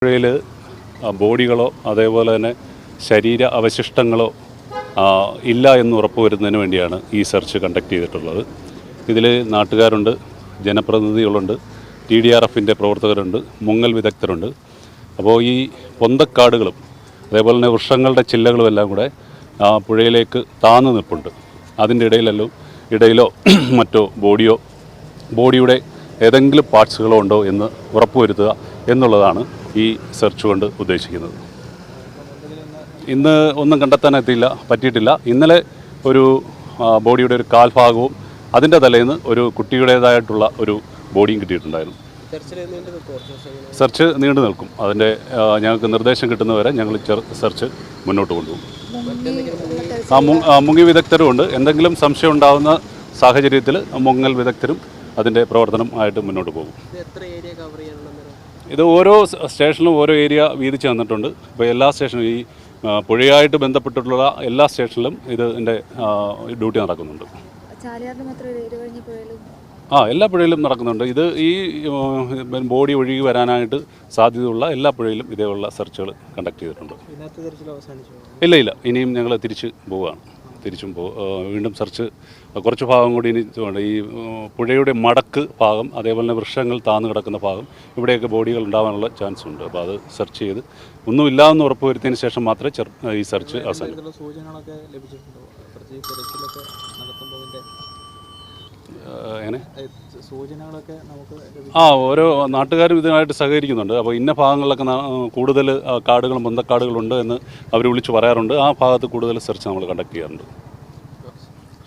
പുഴയിൽ ബോഡികളോ അതേപോലെ തന്നെ ശരീര അവശിഷ്ടങ്ങളോ ഇല്ല എന്ന് ഉറപ്പുവരുന്നതിന് വേണ്ടിയാണ് ഈ സെർച്ച് കണ്ടക്ട് ചെയ്തിട്ടുള്ളത്. ഇതിൽ നാട്ടുകാരുണ്ട്, ജനപ്രതിനിധികളുണ്ട്, TDRFിൻ്റെ പ്രവർത്തകരുണ്ട്, മുങ്ങൽ വിദഗ്ധരുണ്ട്. അപ്പോൾ ഈ പൊന്തക്കാടുകളും അതേപോലെ തന്നെ വൃക്ഷങ്ങളുടെ ചില്ലകളും എല്ലാം കൂടെ പുഴയിലേക്ക് താന്നു നിൽപ്പുണ്ട്. അതിൻ്റെ ഇടയിലോ മറ്റോ ബോഡിയുടെ ഏതെങ്കിലും പാർട്സുകളോ ഉണ്ടോ എന്ന് ഉറപ്പുവരുത്തുക എന്നുള്ളതാണ് ഈ സെർച്ച് കൊണ്ട് ഉദ്ദേശിക്കുന്നത്. ഇന്ന് ഒന്നും കണ്ടെത്താൻ പറ്റിയിട്ടില്ല. ഇന്നലെ ഒരു ബോഡിയുടെ ഒരു കാൽഭാഗവും അതിൻ്റെ തലേന്ന് ഒരു കുട്ടിയുടേതായിട്ടുള്ള ഒരു ബോഡിയും കിട്ടിയിട്ടുണ്ടായിരുന്നു. സെർച്ച് നീണ്ടു നിൽക്കും. അതിൻ്റെ ഞങ്ങൾക്ക് നിർദ്ദേശം കിട്ടുന്നവരെ ഞങ്ങൾ സെർച്ച് മുന്നോട്ട് കൊണ്ടുപോകും. മുങ്ങി വിദഗ്ധരുമുണ്ട്. എന്തെങ്കിലും സംശയം ഉണ്ടാകുന്ന സാഹചര്യത്തിൽ മുങ്ങൽ വിദഗ്ധരും അതിൻ്റെ പ്രവർത്തനം ആയിട്ട് മുന്നോട്ട് പോകും. ഇത് ഓരോ സ്റ്റേഷനിലും ഓരോ ഏരിയ വീതിച്ച് തന്നിട്ടുണ്ട്. ഇപ്പോൾ എല്ലാ സ്റ്റേഷനും ഈ പുഴയായിട്ട് ബന്ധപ്പെട്ടിട്ടുള്ള എല്ലാ സ്റ്റേഷനിലും ഇതിൻ്റെ ഡ്യൂട്ടി നടക്കുന്നുണ്ട്. എല്ലാ പുഴയിലും നടക്കുന്നുണ്ട്. ഇത് ഈ ബോഡി ഒഴുകി വരാനായിട്ട് സാധ്യതയുള്ള എല്ലാ പുഴയിലും ഇതേപോലുള്ള സെർച്ചുകൾ കണ്ടക്ട് ചെയ്തിട്ടുണ്ട്. ഇല്ല, ഇനിയും ഞങ്ങൾ വീണ്ടും സെർച്ച് കുറച്ച് ഭാഗം കൂടി ഇനി ഈ പുഴയുടെ മടക്ക് ഭാഗം, അതേപോലെ തന്നെ വൃക്ഷങ്ങൾ താന്നു കിടക്കുന്ന ഭാഗം, ഇവിടെയൊക്കെ ബോഡികൾ ഉണ്ടാകാനുള്ള ചാൻസ് ഉണ്ട്. അപ്പോൾ അത് സെർച്ച് ചെയ്ത് ഒന്നുമില്ലാന്ന് ഉറപ്പ് വരുത്തിയതിന് ശേഷം മാത്രമേ ഈ സെർച്ച് അവസാനിക്കും. ഓരോ നാട്ടുകാരും ഇതിനായിട്ട് സഹകരിക്കുന്നുണ്ട്. അപ്പോൾ ഇന്ന ഭാഗങ്ങളിലൊക്കെ കൂടുതൽ കാടുകളും പൊന്തക്കാടുകളുണ്ട് എന്ന് അവർ വിളിച്ച് പറയാറുണ്ട്. ആ ഭാഗത്ത് കൂടുതൽ സെർച്ച് നമ്മൾ കണ്ടക്ട് ചെയ്യാറുണ്ട്.